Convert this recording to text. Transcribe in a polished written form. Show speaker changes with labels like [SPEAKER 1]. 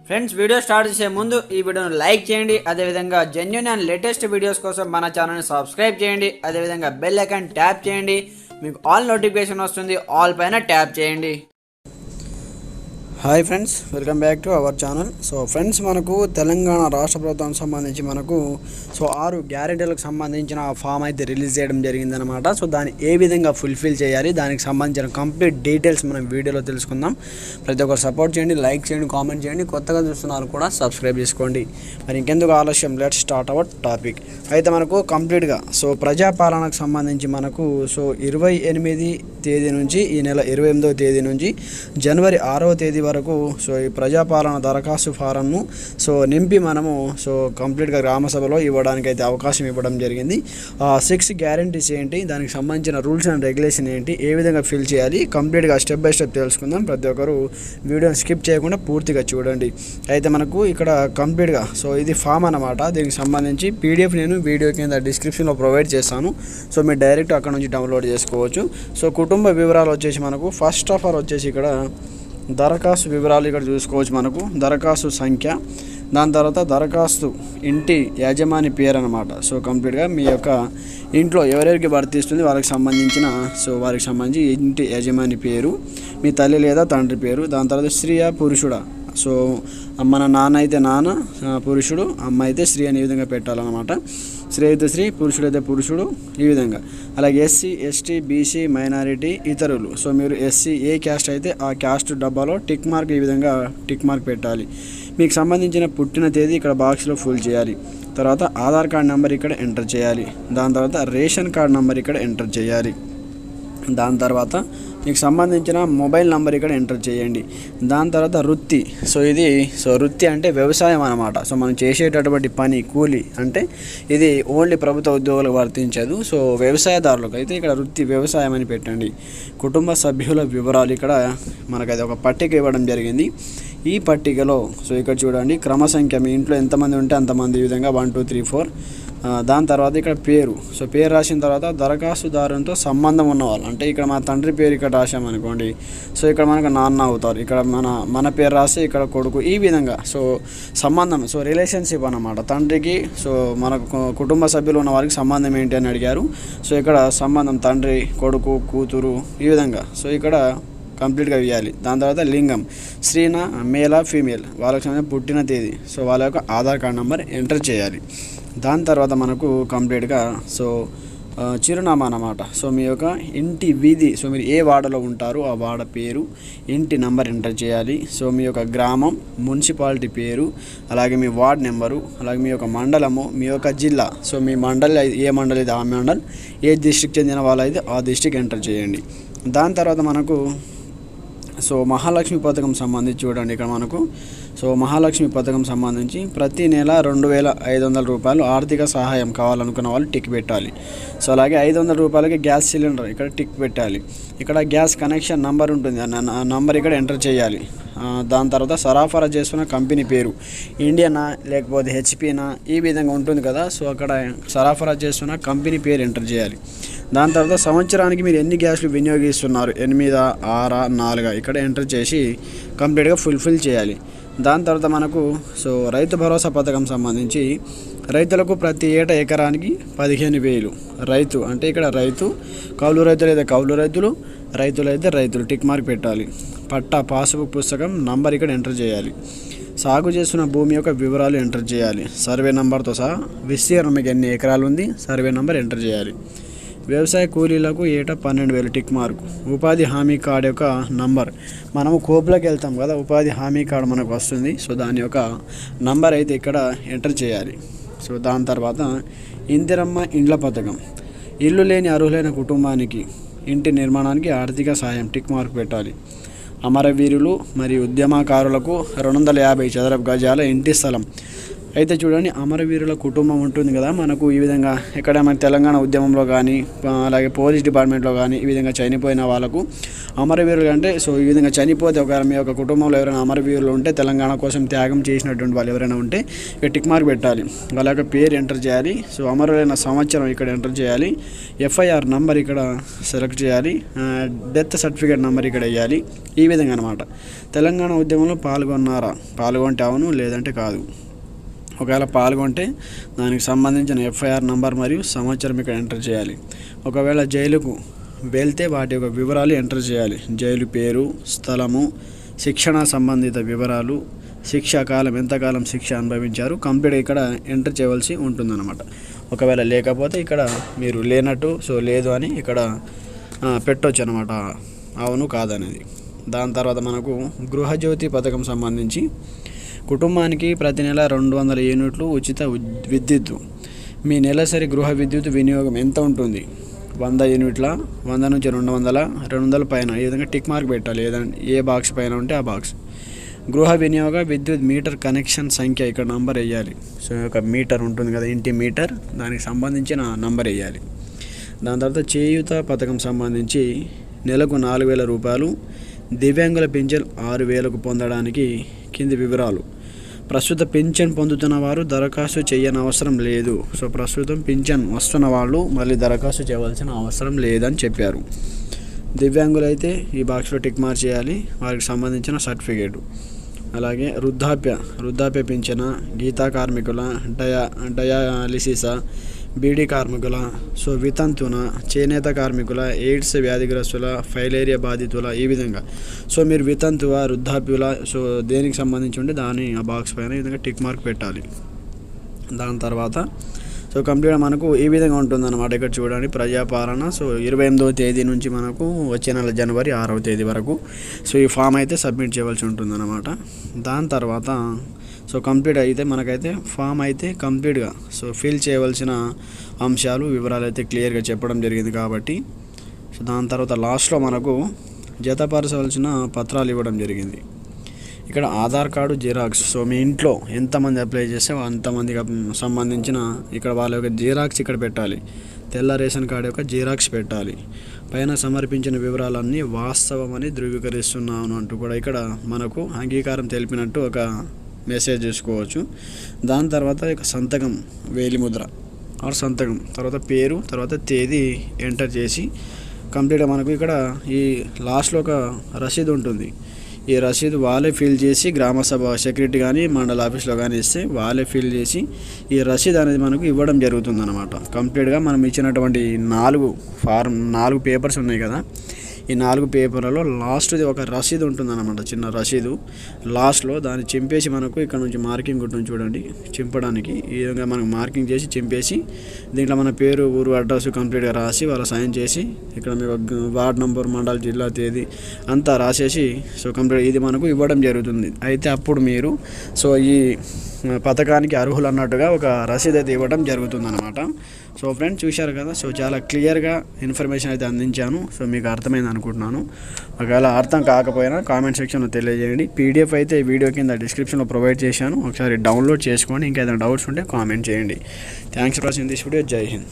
[SPEAKER 1] Friends, video start చేసే ముందు ఈ వీడియోను లైక్ చేయండి. అదేవిధంగా జెన్యూన్ అండ్ లేటెస్ట్ వీడియోస్ కోసం మన ఛానల్ని సబ్స్క్రైబ్ చేయండి. అదేవిధంగా బెల్ ఐకాన్ ట్యాప్ చేయండి. మీకు ఆల్ నోటిఫికేషన్ వస్తుంది. ఆల్ పైన ట్యాప్ చేయండి. Hi friends, welcome back to our channel. So friends, మనకు తెలంగాణ రాష్ట్ర ప్రభుత్వానికి సంబంధించి మనకు 6 గ్యారెంటీలకు సంబంధించిన ఫామ్ అయితే రిలీజ్ చేయడం జరిగిందనమాట. సో దాన్ని ఏ విధంగా ఫుల్ఫిల్ చేయాలి, దానికి సంబంధించిన కంప్లీట్ డీటెయిల్స్ మనం వీడియోలో తెలుసుకుందాం. ప్రతి ఒక్కరు సపోర్ట్ చేయండి, లైక్ చేయండి, కామెంట్ చేయండి. కొత్తగా చూస్తున్నారు కూడా సబ్స్క్రైబ్ చేసుకోండి. మరి ఇంకెందుకు ఆలస్యం, లెట్స్ స్టార్ట్ అవర్ టాపిక్. అయితే మనకు కంప్లీట్గా ప్రజాపాలనకు సంబంధించి మనకు 28 తేదీ నుంచి ఈ నెల 28వ తేదీ నుంచి జనవరి 6వ తేదీ వరకు ఈ ప్రజాపాలన దరఖాస్తు ఫారంను నింపి మనము కంప్లీట్గా గ్రామ సభలో ఇవ్వడానికి అయితే అవకాశం ఇవ్వడం జరిగింది. 6 గ్యారెంటీస్ ఏంటి, దానికి సంబంధించిన రూల్స్ అండ్ రెగ్యులేషన్ ఏంటి, ఏ విధంగా ఫిల్ చేయాలి, కంప్లీట్గా స్టెప్ బై స్టెప్ తెలుసుకుందాం. ప్రతి ఒక్కరు వీడియోని స్కిప్ చేయకుండా పూర్తిగా చూడండి. అయితే మనకు ఇక్కడ కంప్లీట్గా ఇది ఫామ్ అన్నమాట. దీనికి సంబంధించి పీడిఎఫ్ నేను వీడియో కింద డిస్క్రిప్షన్లో ప్రొవైడ్ చేస్తాను. మీరు డైరెక్ట్ అక్కడ నుంచి డౌన్లోడ్ చేసుకోవచ్చు. కుటుంబ వివరాలు వచ్చేసి మనకు ఫస్ట్ ఆఫ్ ఆల్ వచ్చేసి ఇక్కడ దరఖాస్తు వివరాలు ఇక్కడ చూసుకోవచ్చు. మనకు దరఖాస్తు సంఖ్య, దాని తర్వాత దరఖాస్తు ఇంటి యజమాని పేరు అనమాట. కంప్లీట్గా మీ యొక్క ఇంట్లో ఎవరెవరికి వర్తిస్తుంది వారికి సంబంధించి ఇంటి యజమాని పేరు, మీ తల్లి లేదా తండ్రి పేరు, దాని తర్వాత స్త్రీయా పురుషుడా. మన నాన్న అయితే నాన్న, పురుషుడు, అమ్మ అయితే స్త్రీ అని ఈ విధంగా పెట్టాలన్నమాట. స్త్రీ అయితే స్త్రీ, పురుషుడైతే పురుషుడు, ఈ విధంగా. అలాగే ఎస్సీ, ఎస్టీ, బీసీ, మైనారిటీ, ఇతరులు. మీరు ఎస్సీ ఏ క్యాస్ట్ అయితే ఆ క్యాస్ట్ డబ్బాలో టిక్ మార్క్ ఈ విధంగా టిక్ మార్క్ పెట్టాలి. మీకు సంబంధించిన పుట్టిన తేదీ ఇక్కడ బాక్స్లో ఫుల్ చేయాలి. తర్వాత ఆధార్ కార్డ్ నెంబర్ ఇక్కడ ఎంటర్ చేయాలి. దాని తర్వాత రేషన్ కార్డ్ నెంబర్ ఇక్కడ ఎంటర్ చేయాలి. దాని తర్వాత మీకు సంబంధించిన మొబైల్ నెంబర్ ఇక్కడ ఎంటర్ చేయండి. దాని తర్వాత వృత్తి. ఇది వృత్తి అంటే వ్యవసాయం అన్నమాట. మనం చేసేటటువంటి పని కూలి అంటే ఇది ఓన్లీ ప్రభుత్వ ఉద్యోగులకు వర్తించదు. వ్యవసాయదారులకు అయితే ఇక్కడ వృత్తి వ్యవసాయం అని పెట్టండి. కుటుంబ సభ్యుల వివరాలు ఇక్కడ మనకైతే ఒక పట్టిక ఇవ్వడం జరిగింది. ఈ పట్టికలో ఇక్కడ చూడండి, క్రమ సంఖ్య, మీ ఇంట్లో ఎంతమంది ఉంటే అంతమంది, ఈ విధంగా 1 2 3 4. దాని తర్వాత ఇక్కడ పేరు. పేరు రాసిన తర్వాత దరఖాస్తుదారునితో సంబంధం ఉన్నవాళ్ళు, అంటే ఇక్కడ మన తండ్రి పేరు ఇక్కడ రాసామనుకోండి, ఇక్కడ మనకు నాన్న అవుతారు. ఇక్కడ మన పేరు రాసి ఇక్కడ కొడుకు, ఈ విధంగా సంబంధం, రిలేషన్షిప్ అన్నమాట. తండ్రికి మనకు కుటుంబ సభ్యులు ఉన్న వారికి సంబంధం ఏంటి అని అడిగారు. ఇక్కడ సంబంధం తండ్రి, కొడుకు, కూతురు, ఈ విధంగా ఇక్కడ కంప్లీట్గా ఇవ్వాలి. దాని తర్వాత లింగం, స్త్రీనా మేలా ఫీమేల్, వాళ్ళకి సంబంధించిన పుట్టిన తేదీ, వాళ్ళ యొక్క ఆధార్ కార్డ్ నెంబర్ ఎంటర్ చేయాలి. దాని తర్వాత మనకు కంప్లీట్గా చిరునామా అన్నమాట. మీ యొక్క ఇంటి వీధి, మీరు ఏ వార్డులో ఉంటారో ఆ వార్డ పేరు, ఇంటి నెంబర్ ఎంటర్ చేయాలి. మీ యొక్క గ్రామం, మున్సిపాలిటీ పేరు, అలాగే మీ వార్డ్ నెంబరు, అలాగే మీ యొక్క మండలము, మీ యొక్క జిల్లా. మీ మండలి ఏ మండలి అయితే ఆ మండల్, ఏ డిస్ట్రిక్ట్ చెందిన వాళ్ళైతే ఆ డిస్ట్రిక్ట్ ఎంటర్ చేయండి. దాని తర్వాత మనకు మహాలక్ష్మి పథకం సంబంధించి చూడండి, ఇక్కడ మనకు మహాలక్ష్మి పథకం సంబంధించి ప్రతి నెల 2500 రూపాయలు ఆర్థిక సహాయం కావాలనుకున్న వాళ్ళు టిక్ పెట్టాలి. అలాగే 500 రూపాయలకి గ్యాస్ సిలిండర్ ఇక్కడ టిక్ పెట్టాలి. ఇక్కడ గ్యాస్ కనెక్షన్ నంబర్ ఉంటుంది, ఆ నంబర్ ఇక్కడ ఎంటర్ చేయాలి. దాని తర్వాత సరఫరా చేస్తున్న కంపెనీ పేరు, ఇండియనా లేకపోతే హెచ్పినా, ఈ విధంగా ఉంటుంది కదా. అక్కడ సరఫరా చేస్తున్న కంపెనీ పేరు ఎంటర్ చేయాలి. దాని తర్వాత సంవత్సరానికి మీరు ఎన్ని గ్యాస్లు వినియోగిస్తున్నారు, 8, 6, 4 ఇక్కడ ఎంటర్ చేసి కంప్లీట్గా ఫుల్ఫిల్ చేయాలి. దాని తర్వాత మనకు రైతు భరోసా పథకం సంబంధించి రైతులకు ప్రతి ఏటా ఎకరానికి 15,000. రైతు అంటే ఇక్కడ రైతు, కౌలు రైతులు అయితే కౌలు రైతులు, రైతులు అయితే రైతులు, టిక్ మార్క్ పెట్టాలి. పట్టా, పాస్బుక్ పుస్తకం నంబర్ ఇక్కడ ఎంటర్ చేయాలి. సాగు చేస్తున్న భూమి యొక్క వివరాలు ఎంటర్ చేయాలి, సర్వే నెంబర్తో సహా. విస్తీర్ణం మీకు ఎన్ని ఎకరాలు ఉంది, సర్వే నెంబర్ ఎంటర్ చేయాలి. వ్యవసాయ కూలీలకు ఏటా 12,000 టిక్ మార్కు. ఉపాధి హామీ కార్డు యొక్క నంబర్, మనము కోపులోకి వెళ్తాం కదా, ఉపాధి హామీ కార్డు మనకు వస్తుంది. దాని యొక్క నంబర్ అయితే ఇక్కడ ఎంటర్ చేయాలి. దాని తర్వాత ఇందిరమ్మ ఇండ్ల పథకం, ఇల్లు లేని అర్హులైన కుటుంబానికి ఇంటి నిర్మాణానికి ఆర్థిక సహాయం, టిక్ మార్క్ పెట్టాలి. అమరవీరులు మరియు ఉద్యమకారులకు 250 చదరపు గజాల ఇంటి స్థలం. అయితే చూడండి, అమరవీరుల కుటుంబం ఉంటుంది కదా మనకు, ఈ విధంగా ఎక్కడ మన తెలంగాణ ఉద్యమంలో కానీ, అలాగే పోలీస్ డిపార్ట్మెంట్లో కానీ ఈ విధంగా చనిపోయిన వాళ్ళకు అమరవీరులు అంటే సో ఈ విధంగా చనిపోతే ఒక మీ యొక్క కుటుంబంలో ఎవరైనా అమరవీరులు ఉంటే తెలంగాణ కోసం త్యాగం చేసినటువంటి వాళ్ళు ఎవరైనా ఉంటే ఇక్కడ టిక్ మార్క్ పెట్టాలి. వాళ్ళ యొక్క పేరు ఎంటర్ చేయాలి. సో అమరులైన సంవత్సరం ఇక్కడ ఎంటర్ చేయాలి. ఎఫ్ఐఆర్ నంబర్ ఇక్కడ సెలెక్ట్ చేయాలి. డెత్ సర్టిఫికేట్ నెంబర్ ఇక్కడ వేయాలి. ఈ విధంగా అనమాట. తెలంగాణ ఉద్యమంలో పాల్గొంటే అవును, లేదంటే కాదు. ఒకవేళ పాల్గొంటే దానికి సంబంధించిన ఎఫ్ఐఆర్ నంబర్ మరియు సంవత్సరం ఇక్కడ ఎంటర్ చేయాలి. ఒకవేళ జైలుకు వెళ్తే వాటి యొక్క వివరాలు ఎంటర్ చేయాలి. జైలు పేరు, స్థలము, శిక్షణ సంబంధిత వివరాలు, శిక్షా కాలం, ఎంతకాలం శిక్ష అనుభవించారు కంప్లీట్గా ఇక్కడ ఎంటర్ చేయవలసి ఉంటుందన్నమాట. ఒకవేళ లేకపోతే ఇక్కడ మీరు లేనట్టు సో లేదు అని ఇక్కడ పెట్టవచ్చు అనమాట, అవును కాదనేది. దాని తర్వాత మనకు గృహజ్యోతి పథకం సంబంధించి కుటుంబానికి ప్రతి నెల 200 యూనిట్లు ఉచిత విద్యుత్తు. మీ నెలసరి గృహ విద్యుత్ వినియోగం ఎంత ఉంటుంది? 100 యూనిట్ల, 100 నుంచి 200, 200 పైన ఈ విధంగా టిక్ మార్క్ పెట్టాలి. ఏదంటే ఏ బాక్స్ పైన ఉంటే ఆ బాక్స్. గృహ వినియోగ విద్యుత్ మీటర్ కనెక్షన్ సంఖ్య ఇక్కడ నంబర్ వేయాలి. సో ఒక మీటర్ ఉంటుంది కదా, ఇంటి మీటర్, దానికి సంబంధించిన నంబర్ వేయాలి. దాని తర్వాత చేయూత పథకం సంబంధించి నెలకు 4,000 రూపాయలు, దివ్యాంగుల పింఛన్ 6,000కు పొందడానికి కింది వివరాలు. ప్రస్తుత పింఛన్ పొందుతున్న వారు దరఖాస్తు చేయని అవసరం లేదు. సో ప్రస్తుతం పింఛన్ వస్తున్న వాళ్ళు మళ్ళీ దరఖాస్తు చేయవలసిన అవసరం లేదని చెప్పారు. దివ్యాంగులు అయితే ఈ బాక్స్లో టిక్ మార్క్ చేయాలి, వారికి సంబంధించిన సర్టిఫికేటు. అలాగే వృద్ధాప్య పింఛన, గీతా కార్మికుల, డయాలిసిస్, బీడీ కార్మికుల, సో వితంతున, చేనేత కార్మికుల, ఎయిడ్స్ వ్యాధిగ్రస్తుల, ఫైలేరియా బాధితుల, ఈ విధంగా. సో మీరు వితంతువ, వృద్ధాప్యుల, సో దేనికి సంబంధించి ఉంటే దాన్ని ఆ బాక్స్ పైన ఈ విధంగా టిక్ మార్క్ పెట్టాలి. దాని తర్వాత సో కంప్లీట్గా మనకు ఈ విధంగా ఉంటుందన్నమాట. ఇక్కడ చూడండి, ప్రజాపాలన. సో 28వ తేదీ నుంచి మనకు వచ్చే నెల జనవరి 6వ తేదీ వరకు సో ఈ ఫామ్ అయితే సబ్మిట్ చేయవలసి ఉంటుందన్నమాట. దాని తర్వాత సో కంప్లీట్ అయితే మనకైతే ఫామ్ అయితే కంప్లీట్గా సో ఫిల్ చేయవలసిన అంశాలు, వివరాలు అయితే క్లియర్గా చెప్పడం జరిగింది కాబట్టి సో దాని తర్వాత లాస్ట్లో మనకు జతపరచవలసిన పత్రాలు ఇవ్వడం జరిగింది. ఇక్కడ ఆధార్ కార్డు జిరాక్స్. సో మీ ఇంట్లో ఎంతమంది అప్లై చేస్తే అంతమందికి సంబంధించిన ఇక్కడ వాళ్ళ యొక్క జిరాక్స్ ఇక్కడ పెట్టాలి. తెల్ల రేషన్ కార్డు యొక్క జిరాక్స్ పెట్టాలి. పైన సమర్పించిన వివరాలన్నీ వాస్తవమని ధృవీకరిస్తున్నాను అంటూ కూడా ఇక్కడ మనకు అంగీకారం తెలిపినట్టు ఒక మెసేజ్ చేసుకోవచ్చు. దాని తర్వాత ఇక సంతకం, వేలిముద్ర ఆర్ సంతకం, తర్వాత పేరు, తర్వాత తేదీ ఎంటర్ చేసి కంప్లీట్గా మనకు ఇక్కడ ఈ లాస్ట్లో ఒక రసీదు ఉంటుంది. ఈ రసీదు వాళ్ళే ఫిల్ చేసి గ్రామసభ సెక్రటరీ కానీ మండల ఆఫీస్లో కానీ ఇస్తే వాళ్ళే ఫిల్ చేసి ఈ రసీదు అనేది మనకు ఇవ్వడం జరుగుతుందన్నమాట. కంప్లీట్గా మనం ఇచ్చినటువంటి 4 పేపర్స్ ఉన్నాయి కదా, ఈ 4 పేపర్లలో లాస్ట్ది ఒక రసీదు ఉంటుందన్నమాట, చిన్న రసీదు. లాస్ట్లో దాన్ని చింపేసి మనకు ఇక్కడ నుంచి మార్కింగ్ ఉంటుంది చూడండి, చింపడానికి ఈ విధంగా మనకు మార్కింగ్ చేసి చింపేసి దీంట్లో మన పేరు, ఊరు, అడ్రస్ కంప్లీట్గా రాసి వాళ్ళ సైన్ చేసి ఇక్కడ మీకు వార్డ్ నంబర్, మండల, జిల్లా, తేదీ అంతా రాసేసి సో కంప్లీట్ ఇది మనకు ఇవ్వడం జరుగుతుంది. అయితే అప్పుడు మీరు సో ఈ పథకానికి అర్హులు అన్నట్టుగా ఒక రసీదు అయితే ఇవ్వడం జరుగుతుందన్నమాట. సో ఫ్రెండ్స్ చూశారు కదా, సో చాలా క్లియర్గా ఇన్ఫర్మేషన్ అయితే అందించాను. సో మీకు అర్థమైంది అనుకుంటున్నాను. ఒకవేళ అర్థం కాకపోయినా కామెంట్ సెక్షన్లో తెలియజేయండి. పీడిఎఫ్ అయితే ఈ వీడియో కింద డిస్క్రిప్షన్లో ప్రొవైడ్ చేశాను, ఒకసారి డౌన్లోడ్ చేసుకోండి. ఇంకా ఏదైనా డౌట్స్ ఉంటే కామెంట్ చేయండి. Thanks for watching this video. జై హింద్.